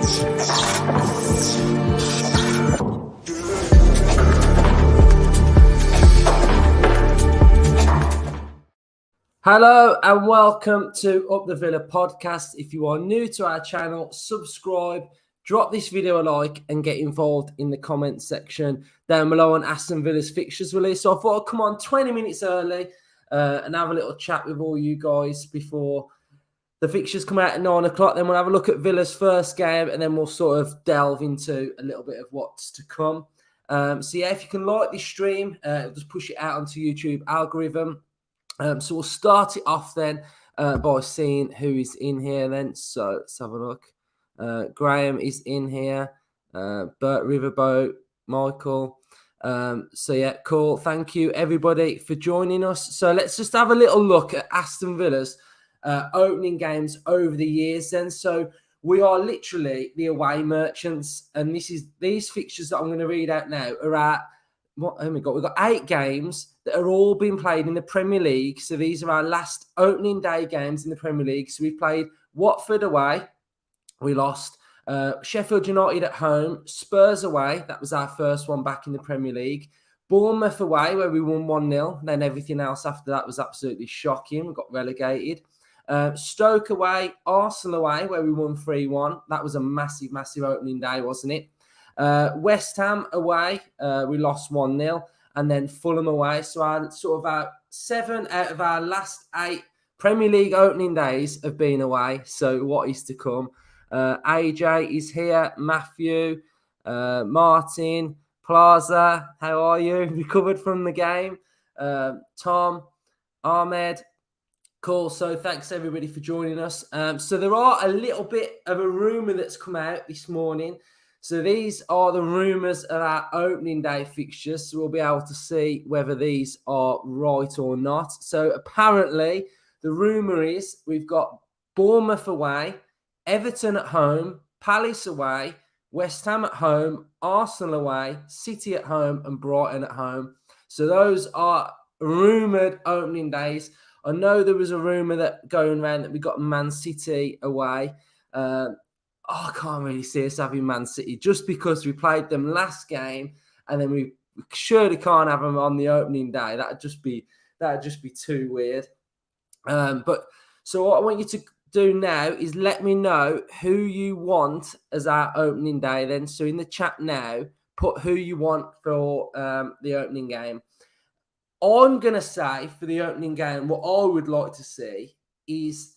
Hello and welcome to Up the Villa podcast. If you are new to our channel, subscribe, drop this video a like and get involved in the comments section down below on Aston Villa's fixtures release. So I thought I'd come on 20 minutes early and have a little chat with all you guys before the fixtures come out at 9 o'clock. Then we'll have a look at Villa's first game and then we'll sort of delve into a little bit of what's to come. So yeah, if you can like this stream, it'll just push it out onto YouTube algorithm. So we'll start it off then by seeing who is in here then. So let's have a look. Graham is in here. Bert Riverboat, Michael. So yeah, cool. Thank you everybody for joining us. So let's just have a little look at Aston Villa's opening games over the years then. So we are literally the away merchants, and these fixtures that I'm going to read out now are at we've got 8 games that are all being played in the Premier League. So these are our last opening day games in the Premier League. So we've played Watford away. We lost. Sheffield United at home. Spurs away. That was our first one back in the Premier League. Bournemouth away, where we won 1-0. Then everything else after that was absolutely shocking. We got relegated. Stoke away. Arsenal away, where we won 3-1. That was a massive, massive opening day, wasn't it? West Ham away, we lost 1-0, and then Fulham away. So our 7 out of our last 8 Premier League opening days have been away. So what is to come? AJ is here, Matthew, Martin, Plaza, how are you? Recovered from the game? Tom, Ahmed. Cool. So thanks everybody for joining us. So there are a little bit of a rumour that's come out this morning. So these are the rumours of our opening day fixtures. So we'll be able to see whether these are right or not. So apparently the rumour is we've got Bournemouth away, Everton at home, Palace away, West Ham at home, Arsenal away, City at home and Brighton at home. So those are rumoured opening days. I know there was a rumour that going around that we got Man City away. I can't really see us having Man City just because we played them last game and then we surely can't have them on the opening day. That'd just be too weird. But so what I want you to do now is let me know who you want as our opening day then. So in the chat now, put who you want for the opening game. I'm going to say for the opening game, what I would like to see is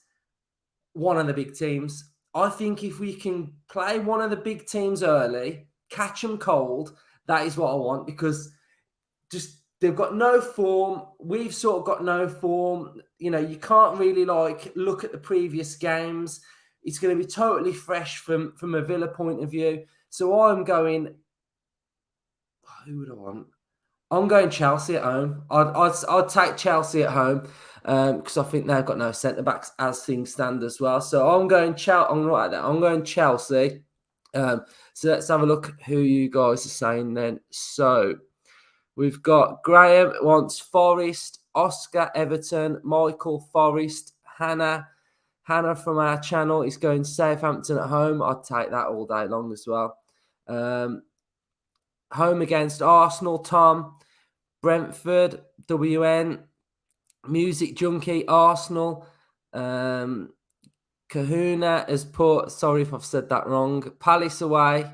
one of the big teams. I think if we can play one of the big teams early, catch them cold, that is what I want, because just they've got no form. We've sort of got no form. You know, you can't really look at the previous games. It's going to be totally fresh from a Villa point of view. So I'm going, who would I want? I'm going Chelsea at home. I'd take Chelsea at home because I think they've got no centre backs as things stand as well. So I'm going Chelsea. I'm going Chelsea. So let's have a look at who you guys are saying then. So we've got Graham wants Forest, Oscar Everton, Michael Forest, Hannah from our channel is going Southampton at home. I'd take that all day long as well. Home against Arsenal, Tom. Brentford, WN. Music Junkie, Arsenal. Kahuna has put, sorry if I've said that wrong, Palace away.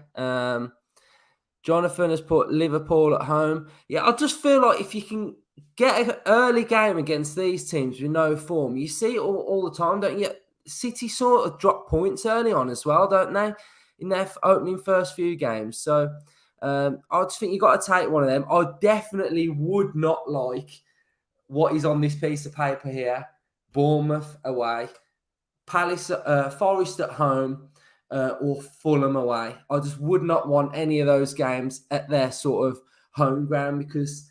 Jonathan has put Liverpool at home. Yeah, I just feel like if you can get an early game against these teams with no form, you see it all the time, don't you? City sort of drop points early on as well, don't they? In their opening first few games. So I just think you've got to take one of them. I definitely would not like what is on this piece of paper here. Bournemouth away, Palace, Forest at home, or Fulham away. I just would not want any of those games at their sort of home ground because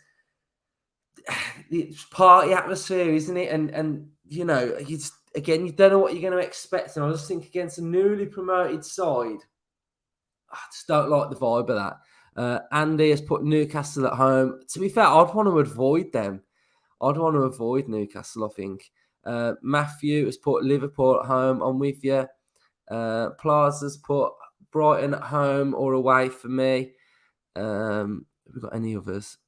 it's party atmosphere, isn't it? And you know, you don't know what you're going to expect. And I just think against a newly promoted side, I just don't like the vibe of that. Andy has put Newcastle at home. To be fair, I'd want to avoid them. I'd want to avoid Newcastle, I think. Matthew has put Liverpool at home. I'm with you. Plaza's put Brighton at home or away for me. Have we got any others?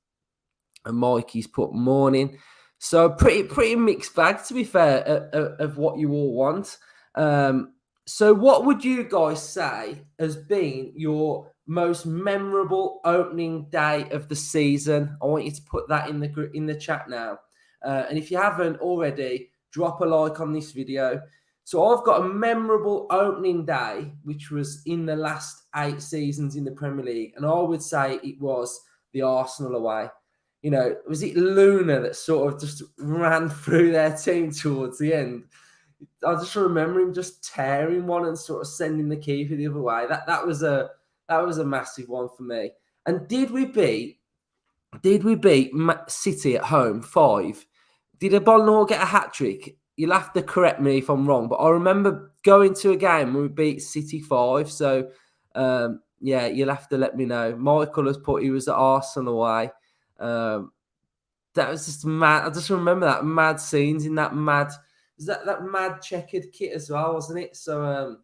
And Mikey's put morning. So pretty mixed bag, to be fair, of what you all want. So what would you guys say has been your most memorable opening day of the season? I want you to put that in the chat now. And if you haven't already, drop a like on this video. So I've got a memorable opening day, which was in the last 8 seasons in the Premier League. And I would say it was the Arsenal away. You know, was it Luna that sort of just ran through their team towards the end? I just remember him just tearing one and sort of sending the keeper the other way. That was a massive one for me. And did we beat City at home 5? Did Abolnor get a hat trick? You'll have to correct me if I'm wrong, but I remember going to a game where we beat City 5. So yeah, you'll have to let me know. Michael has put he was at Arsenal away. That was just mad. I just remember that mad scenes in that mad. Was that mad checkered kit as well, wasn't it? So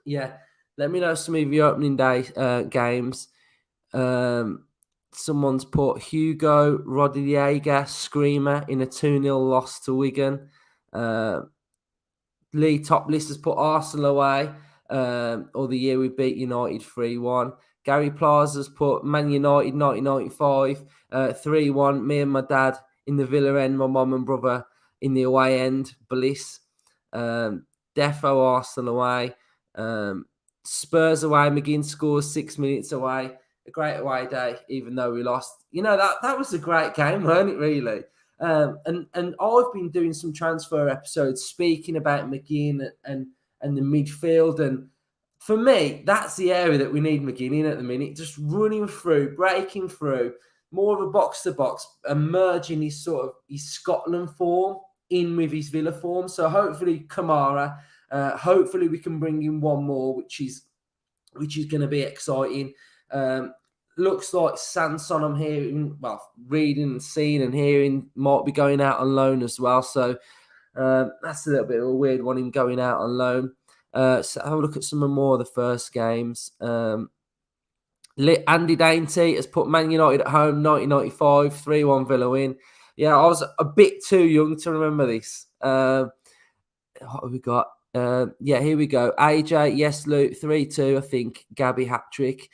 yeah, let me know some of your opening day games. Someone's put Hugo Rodriguez screamer in a 2-0 loss to Wigan. Lee Topless has put Arsenal away, or the year we beat United 3-1. Gary Plaza's put Man United 1995, 3-1. Me and my dad in the Villa end, my mum and brother in the away end, Bliss. Defo Arsenal away. Spurs away, McGinn scores 6 minutes away. A great away day, even though we lost. You know, that was a great game, weren't it, really? And I've been doing some transfer episodes speaking about McGinn and the midfield. And for me, that's the area that we need McGinn in at the minute. Just running through, breaking through, more of a box-to-box, and merging his Scotland form in with his Villa form. So hopefully Kamara, hopefully we can bring in one more, which is going to be exciting. Looks like Sanson, I'm hearing, well, reading and seeing and hearing, might be going out on loan as well. So that's a little bit of a weird one, him going out on loan. So have a look at some more of the first games. Andy Dainty has put Man United at home, 1995, 3-1 Villa win. Yeah, I was a bit too young to remember this. What have we got? Yeah, here we go. AJ, yes, Luke, 3-2, I think. Gabby hat-trick.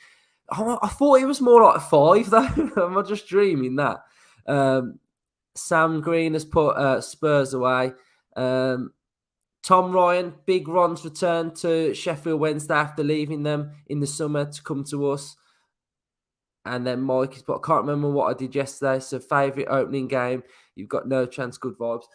I thought it was more like a 5, though. Am I just dreaming that? Sam Green has put Spurs away. Tom Ryan, Big Ron's return to Sheffield Wednesday after leaving them in the summer to come to us. And then Mike has put, I can't remember what I did yesterday. So favourite opening game. You've got no chance, good vibes.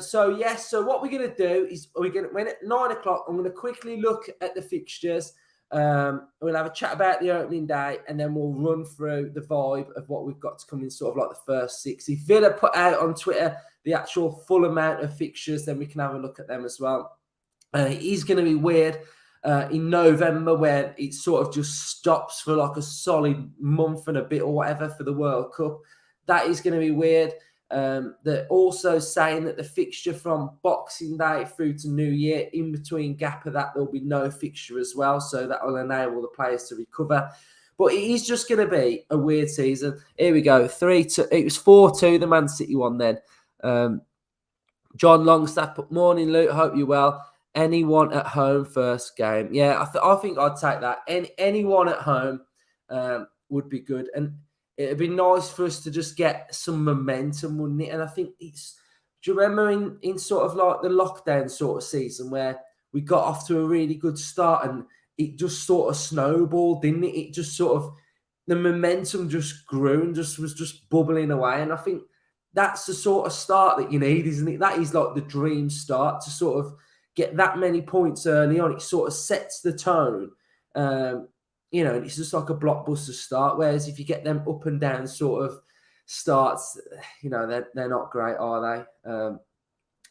So what we're going to do is when at 9 o'clock, I'm going to quickly look at the fixtures. We'll have a chat about the opening day, and then we'll run through the vibe of what we've got to come in sort of like the first 6. If Villa put out on Twitter the actual full amount of fixtures, then we can have a look at them as well. It is going to be weird in November where it sort of just stops for like a solid month and a bit or whatever for the World Cup. That is going to be weird. They're also saying that the fixture from Boxing Day through to New Year, in between gap of that, there'll be no fixture as well. So that will enable the players to recover. But it is just going to be a weird season. Here we go. 3-2. It was 4-2, the Man City one then. John Longstaff put morning, Luke. Hope you're well. Anyone at home first game? Yeah, I think I'd take that. Anyone at home would be good. And it'd be nice for us to just get some momentum, wouldn't it? And I think do you remember in sort of like the lockdown sort of season where we got off to a really good start and it just sort of snowballed, didn't it? It just sort of, the momentum just grew and was just bubbling away. And I think that's the sort of start that you need, isn't it? That is like the dream start, to sort of get that many points early on. It sort of sets the tone. You know, it's just like a blockbuster start. Whereas if you get them up and down sort of starts, you know, they're not great, are they?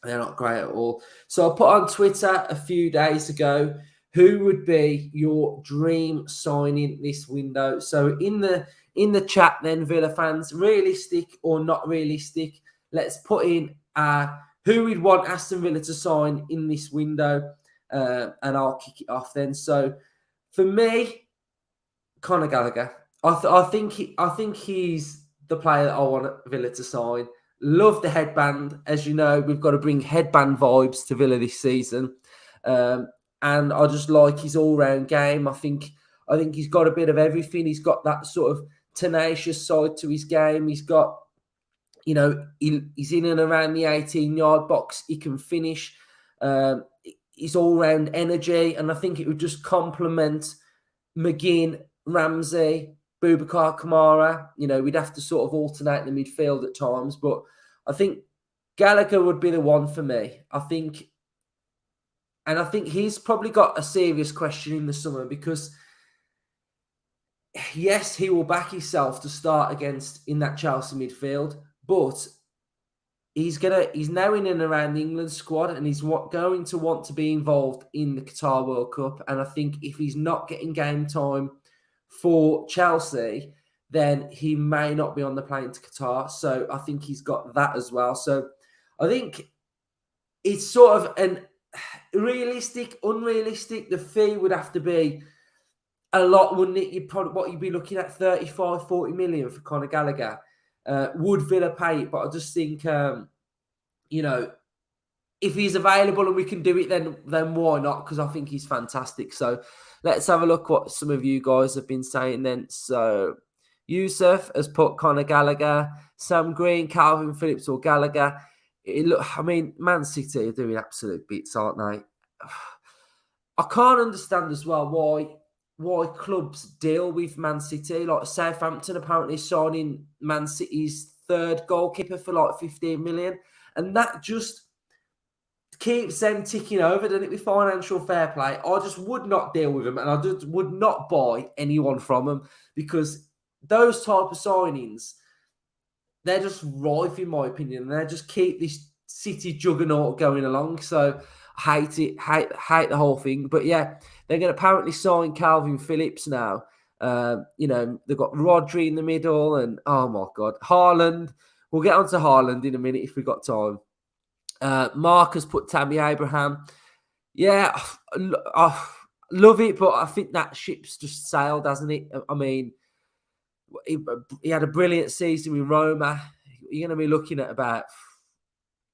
They're not great at all. So I put on Twitter a few days ago, who would be your dream signing this window? So in the chat then, Villa fans, realistic or not realistic, let's put in who we'd want Aston Villa to sign in this window, and I'll kick it off then. So For me, Conor Gallagher. I think he's the player that I want Villa to sign. Love the headband. As you know, we've got to bring headband vibes to Villa this season. And I just like his all-round game. I think he's got a bit of everything. He's got that sort of tenacious side to his game. He's got, he's in and around the 18-yard box. He can finish. His all-round energy. And I think it would just complement McGinn, Ramsey, Boubacar Kamara. We'd have to sort of alternate the midfield at times. But I think Gallagher would be the one for me. I think he's probably got a serious question in the summer because, yes, he will back himself to start against in that Chelsea midfield, but he's now in and around the England squad, and he's going to want to be involved in the Qatar World Cup. And I think if he's not getting game time for Chelsea, then he may not be on the plane to Qatar. So I think he's got that as well. So I think it's sort of an unrealistic. The fee would have to be a lot, wouldn't it? You'd be looking at 35, 40 million for Conor Gallagher. Would Villa pay it? But I just think, if he's available and we can do it, then why not? Because I think he's fantastic. So let's have a look what some of you guys have been saying then. So Yusuf has put Conor Gallagher, Sam Green, Calvin Phillips or Gallagher. Man City are doing absolute bits, aren't they? I can't understand as well why clubs deal with Man City. Like Southampton apparently signing Man City's third goalkeeper for like 15 million. And that just keeps them ticking over, doesn't it, with financial fair play. I just would not deal with them, and I just would not buy anyone from them because those type of signings, they're just rife, in my opinion, and they just keep this City juggernaut going along. So I hate it, hate the whole thing. But yeah, they're going to apparently sign Calvin Phillips now. They've got Rodri in the middle, and oh my God, Haaland. We'll get on to Haaland in a minute if we've got time. Mark has put Tammy Abraham. Yeah, I love it, but I think that ship's just sailed, hasn't it? I mean, he had a brilliant season with Roma. You're going to be looking at about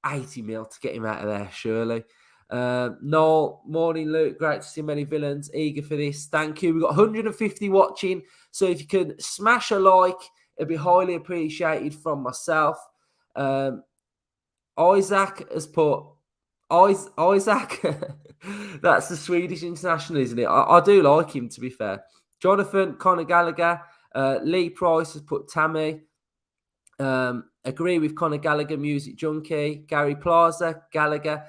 80 mil to get him out of there, surely. Noel, morning, Luke. Great to see many villains. Eager for this. Thank you. We've got 150 watching. So if you can smash a like, it'd be highly appreciated from myself. Isaac has put Isaac. That's the Swedish international, isn't it? I do like him, to be fair. Jonathan, Conor Gallagher, Lee Price has put Tammy. Agree with Conor Gallagher, Music Junkie, Gary Plaza, Gallagher.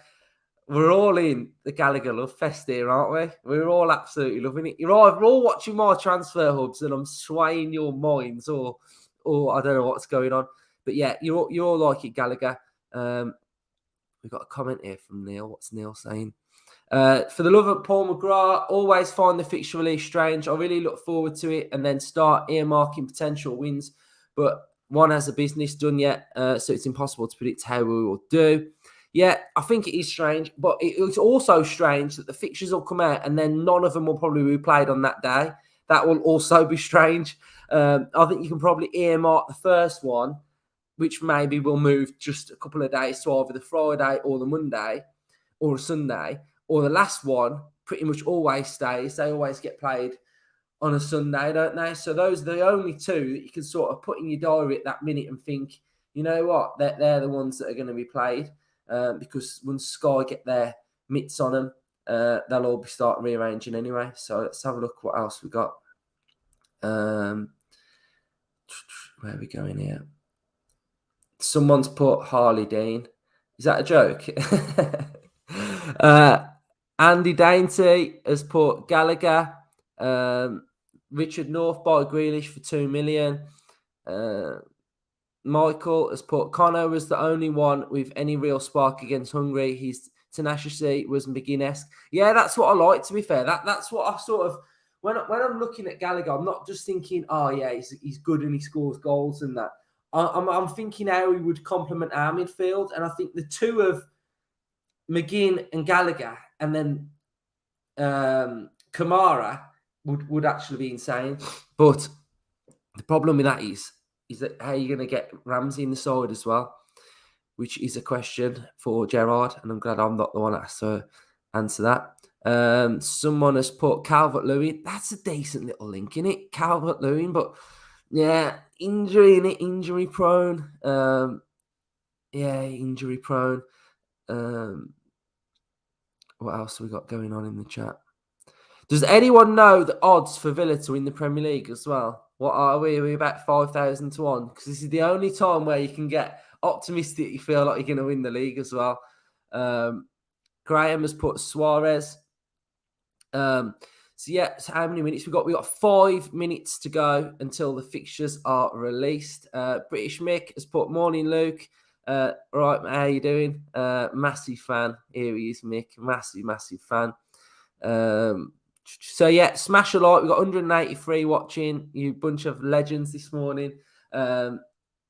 We're all in the Gallagher love fest here, aren't we? We're all absolutely loving it. You're either all watching my transfer hubs and I'm swaying your minds, or I don't know what's going on. But yeah, you all like it, Gallagher. We've got a comment here from Neil. What's Neil saying? For the love of Paul McGrath, always find the fixture release strange. I really look forward to it and then start earmarking potential wins. But one has a business done yet, so it's impossible to predict how we will do. Yeah, I think it is strange, but it's also strange that the fixtures will come out and then none of them will probably be played on that day. That will also be strange. I think you can probably earmark the first one, which maybe will move just a couple of days to either the Friday or the Monday or a Sunday, or the last one pretty much always stays. They always get played on a Sunday, don't they? So those are the only two that you can sort of put in your diary at that minute and think, you know what, they're the ones that are going to be played. Because once Sky get their mitts on them, they'll all be starting rearranging anyway. So let's have a look what else we got. Where are we going here? Someone's put Harley Dean. Is that a joke? Andy Dainty has put Gallagher. Richard North bought Grealish for 2 million. Michael has put Connor was the only one with any real spark against Hungary. His tenacity was McGinn-esque. Yeah, that's what I like, to be fair. That's what I sort of... When I'm looking at Gallagher, I'm not just thinking, oh, yeah, he's good and he scores goals and that. I'm thinking how he would complement our midfield. And I think the two of McGinn and Gallagher and then Kamara would actually be insane. But the problem with that is that how are you going to get Ramsey in the side as well, which is a question for Gerrard, and I'm glad I'm not the one that has to answer that. Someone has put Calvert-Lewin. That's a decent little link, in it, Calvert-Lewin, but yeah, injury prone. Injury prone. What else have we got going on in the chat? Does anyone know the odds for Villa to win the Premier League as well? What are we? Are we about 5,000 to 1? Because this is the only time where you can get optimistic. You feel like you're going to win the league as well. Graham has put Suarez. So how many minutes we got? We got 5 minutes to go until the fixtures are released. British Mick has put morning, Luke. Right, how you doing? Massive fan. Here he is, Mick. Massive fan. So yeah, smash a like. We've got 183 watching. You bunch of legends this morning. I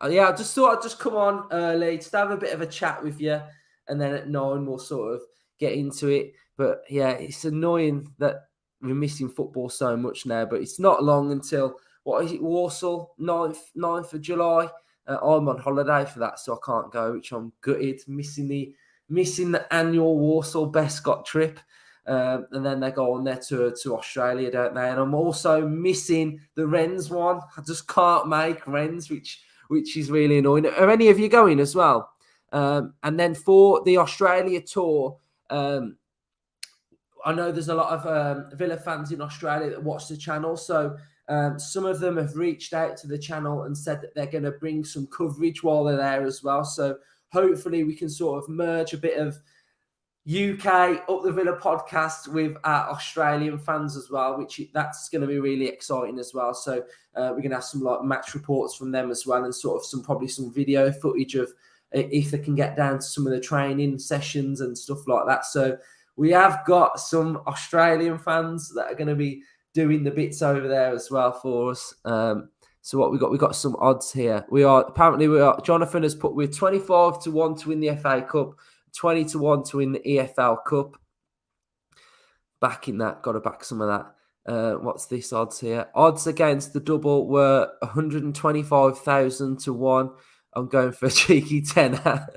just thought I'd just come on early to have a bit of a chat with you, and then at 9 we'll sort of get into it. But yeah, it's annoying that we're missing football so much now. But it's not long until, what is it, Warsaw, 9th of July. I'm on holiday for that, so I can't go, which I'm gutted. Missing the annual Warsaw Bescott trip. And then they go on their tour to Australia, don't they? And I'm also missing the Rennes one. I just can't make Rennes, which is really annoying. Are any of you going as well? And then for the Australia tour, I know there's a lot of Villa fans in Australia that watch the channel. So some of them have reached out to the channel and said that they're going to bring some coverage while they're there as well. So hopefully we can sort of merge a bit of UK Up the Villa podcast with our Australian fans as well, that's going to be really exciting as well. So we're going to have some like match reports from them as well, and sort of probably some video footage of if they can get down to some of the training sessions and stuff like that. So we have got some Australian fans that are going to be doing the bits over there as well for us. So what we got some odds here. Jonathan has put, we're 25 to 1 to win the FA Cup, 20 to 1 to win the EFL Cup. Backing that, got to back some of that. What's this odds here? Odds against the double were 125,000 to 1. I'm going for a cheeky tenner.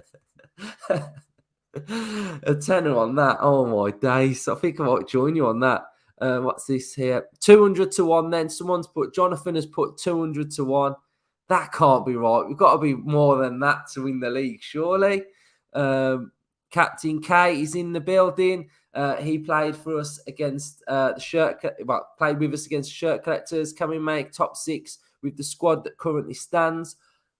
A tenner on that. Oh my days. I think I might join you on that. What's this here? 200 to 1 then. Jonathan has put 200 to 1. That can't be right. We've got to be more than that to win the league, surely. Captain K is in the building. He played for us against played with us against Shirt Collectors. Can we make top 6 with the squad that currently stands?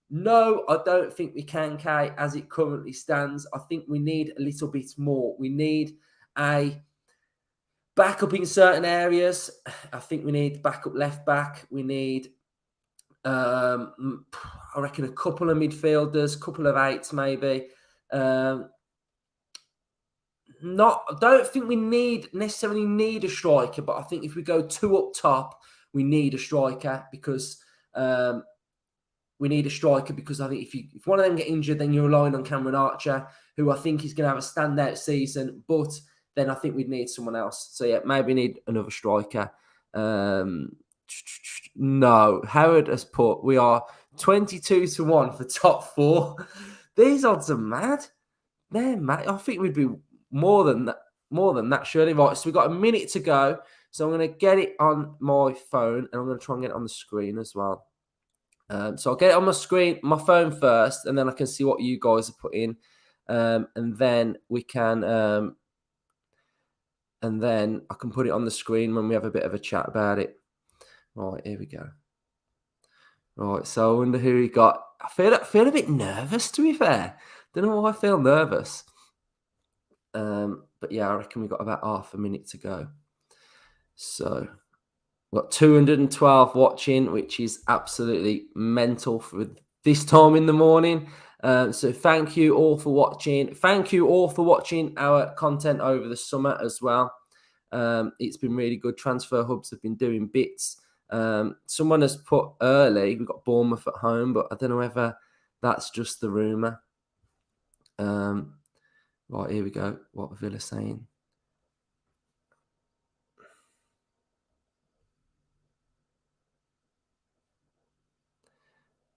No, I don't think we can, Kay, as it currently stands. I think we need a little bit more. We need a backup in certain areas. I think we need backup left back. We need, I reckon, a couple of midfielders, couple of 8s maybe. I don't think we necessarily need a striker, but I think if we go 2 up top, we need a striker because I think if one of them get injured, then you're relying on Cameron Archer, who I think is going to have a standout season. But then I think we'd need someone else. So yeah, maybe need another striker. No, Howard has put, we are 22 to 1 for top 4. These odds are mad. They're mad. I think we'd be more than that, surely. Right, so we've got a minute to go. So I'm going to get it on my phone, and I'm going to try and get it on the screen as well. So I'll get it on my phone first, and then I can see what you guys have put in, and then we can, and then I can put it on the screen when we have a bit of a chat about it. Right, here we go. Right, so I wonder who we got. I feel a bit nervous, to be fair. Don't know why I feel nervous. But yeah, I reckon we've got about half a minute to go. So we've got 212 watching, which is absolutely mental for this time in the morning. So thank you all for watching. Thank you all for watching our content over the summer as well. It's been really good. Transfer Hubs have been doing bits. Someone has put early, we've got Bournemouth at home, but I don't know whether that's just the rumour. Right, here we go. What Villa saying?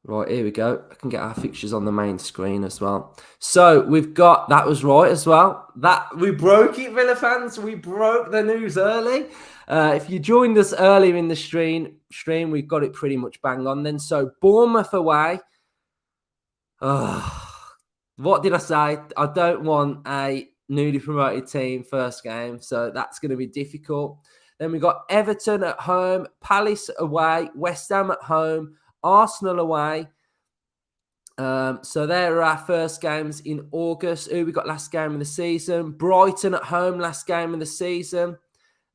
Right, here we go. I can get our fixtures on the main screen as well. So we've got, that was right as well. That we broke it, Villa fans. We broke the news early. If you joined us earlier in the stream, we've got it pretty much bang on then. So Bournemouth away. What did I say? I don't want a newly promoted team first game, so that's going to be difficult. Then we got Everton at home, Palace away, West Ham at home, Arsenal away. So there are our first games in August. Who we got last game of the season? Brighton at home, last game of the season.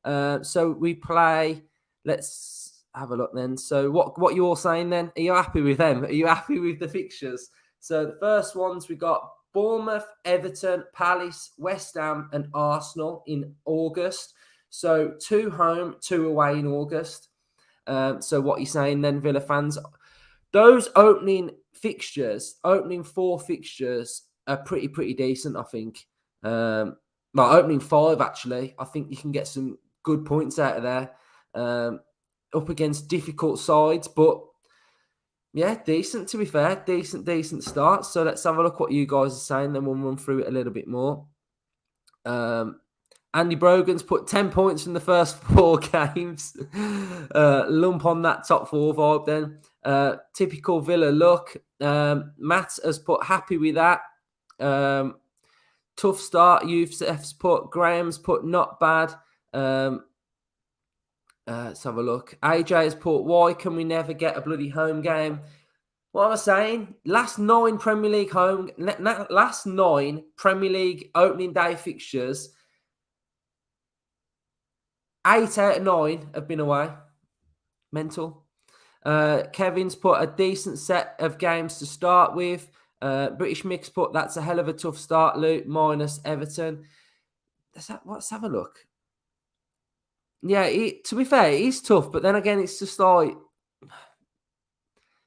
So we play. Let's have a look then. So what you all saying then? Are you happy with them? Are you happy with the fixtures? So the first ones we got Bournemouth, Everton, Palace, West Ham, and Arsenal in August. So 2 home, 2 away in August. So what are you saying then, Villa fans? Those opening 4 fixtures are pretty decent, I think. Well, opening 5, actually. I think you can get some good points out of there. Up against difficult sides, but yeah, decent to be fair. Decent start. So let's have a look what you guys are saying, then we'll run through it a little bit more. Andy Brogan's put 10 points from the first 4 games. Lump on that top 4 vibe then. Typical Villa look. Matt has put happy with that. Tough start. Youth's put. Graham's put not bad. Let's have a look. AJ has put, why can we never get a bloody home game? What am I saying? Last 9 Premier League opening day fixtures, 8 out of 9 have been away. Mental. Kevin's put a decent set of games to start with. British Mix put, that's a hell of a tough start, Luke, minus Everton. Let's have a look. Yeah, to be fair, it is tough, but then again, it's just like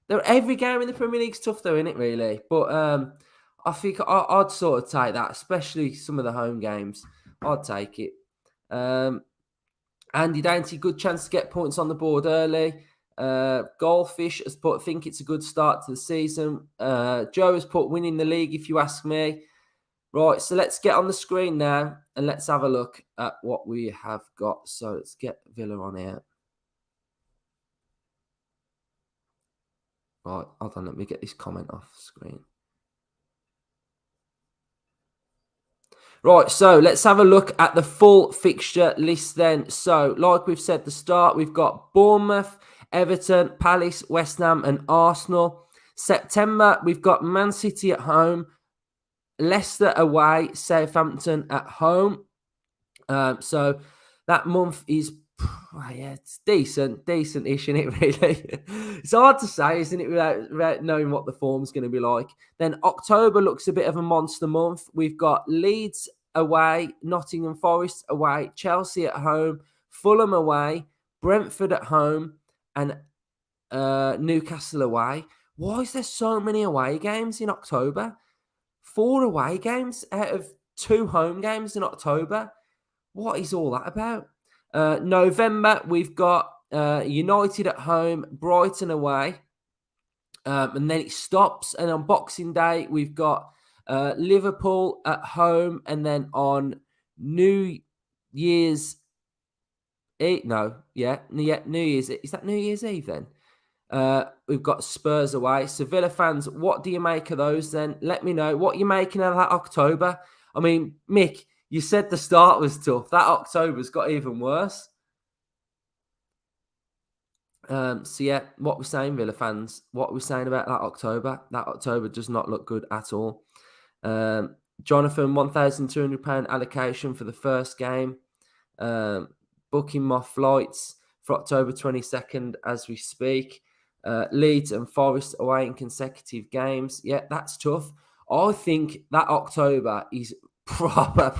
every game in the Premier League's tough, though, isn't it? Really, but I think I'd sort of take that, especially some of the home games. I'd take it. Andy Dainty, good chance to get points on the board early. Goldfish has put, think it's a good start to the season. Joe has put winning the league, if you ask me. Right, so let's get on the screen now and let's have a look at what we have got. So let's get Villa on here. Right, hold on, let me get this comment off screen. Right, so let's have a look at the full fixture list then. So, like we've said at the start, we've got Bournemouth, Everton, Palace, West Ham and Arsenal. September, we've got Man City at home, Leicester away, Southampton at home. So that month is, yeah, it's decent-ish, isn't it, really? It's hard to say, isn't it, without knowing what the form's going to be like. Then October looks a bit of a monster month. We've got Leeds away, Nottingham Forest away, Chelsea at home, Fulham away, Brentford at home, and Newcastle away. Why is there so many away games in October? 4 away games out of 2 home games in October. What is all that about? November, we've got United at home, Brighton away, and then it stops. And on Boxing Day, we've got Liverpool at home, and then on New Year's Eve, New Year's, is that New Year's Eve then? We've got Spurs away. So Villa fans, what do you make of those then? Let me know what you're making of that October. I mean, Mick, you said the start was tough. That October's got even worse. So yeah, what we're saying, Villa fans, what we're saying about that October. That October does not look good at all. Jonathan, £1,200 allocation for the first game. Booking my flights for October 22nd as we speak. Leeds and Forest away in consecutive games. Yeah, that's tough. I think that October is proper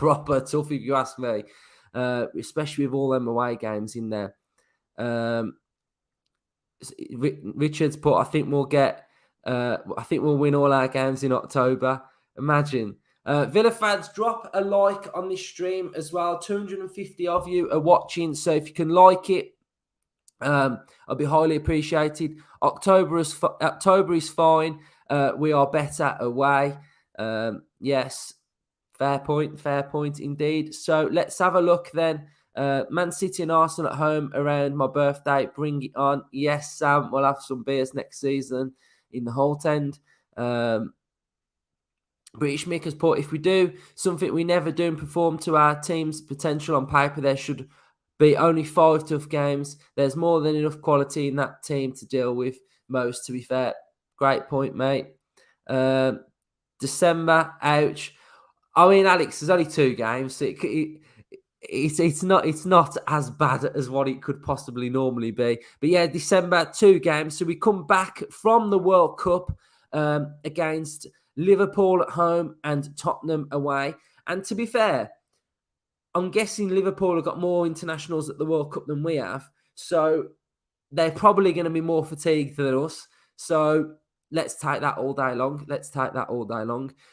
tough, if you ask me, especially with all them away games in there. Richard's put, I think we'll win all our games in October. Imagine. Villa fans, drop a like on this stream as well. 250 of you are watching, so if you can like it, I'll be highly appreciated. October is fine. We are better away. Yes, fair point indeed. So let's have a look then. Man City and Arsenal at home around my birthday. Bring it on. Yes, Sam, we'll have some beers next season in the Holt End. British Mick has put, if we do something we never do and perform to our team's potential on paper, there should be only 5 tough games. There's more than enough quality in that team to deal with most, to be fair. Great point, mate. December, ouch. I mean, Alex, there's only 2 games. So it's not as bad as what it could possibly normally be. But yeah, December, 2 games. So we come back from the World Cup against Liverpool at home and Tottenham away. And to be fair, I'm guessing Liverpool have got more internationals at the World Cup than we have. So they're probably going to be more fatigued than us. So let's take that all day long.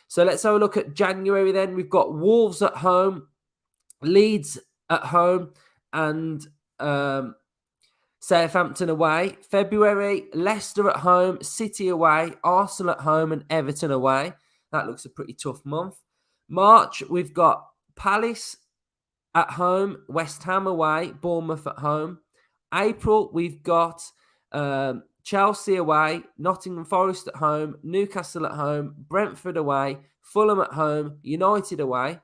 So let's have a look at January then. We've got Wolves at home, Leeds at home, and Southampton away. February, Leicester at home, City away, Arsenal at home, and Everton away. That looks a pretty tough month. March, we've got Palace at home, West Ham away, Bournemouth at home. April, we've got Chelsea away, Nottingham Forest at home, Newcastle at home, Brentford away, Fulham at home, United away.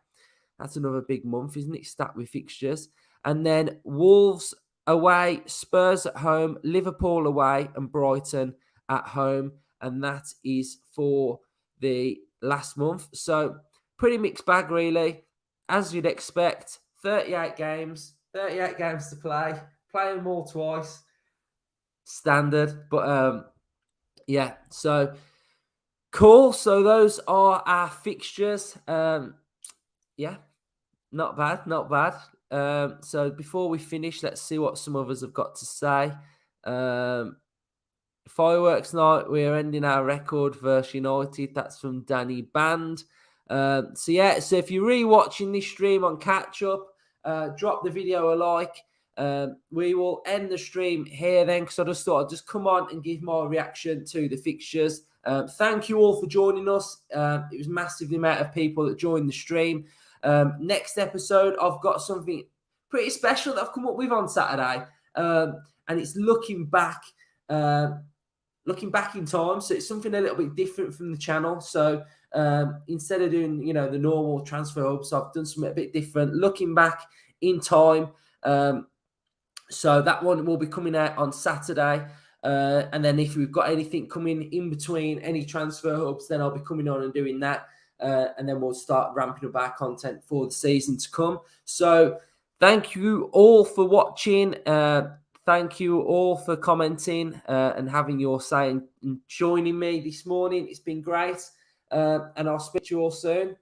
That's another big month, isn't it? Stacked with fixtures. And then Wolves away, Spurs at home, Liverpool away, and Brighton at home. And that is for the last month. So pretty mixed bag, really. As you'd expect, 38 games to play them all twice. Standard. But yeah, so cool. So those are our fixtures. Yeah, not bad. So before we finish, let's see what some others have got to say. Fireworks night, we're ending our record versus United. That's from Danny Band. So if you're re-watching this stream on catch up, drop the video a like. We will end the stream here then, because I just thought I'd just come on and give my reaction to the fixtures. Thank you all for joining us. It was massive the amount of people that joined the stream. Next episode, I've got something pretty special that I've come up with on Saturday, and it's looking back in time. So it's something a little bit different from the channel. So instead of doing the normal transfer hubs, I've done something a bit different, looking back in time. So that one will be coming out on Saturday. And then if we've got anything coming in between any transfer hubs, then I'll be coming on and doing that. And then we'll start ramping up our content for the season to come. So thank you all for watching. Thank you all for commenting and having your say and joining me this morning. It's been great. And I'll speak to you all soon.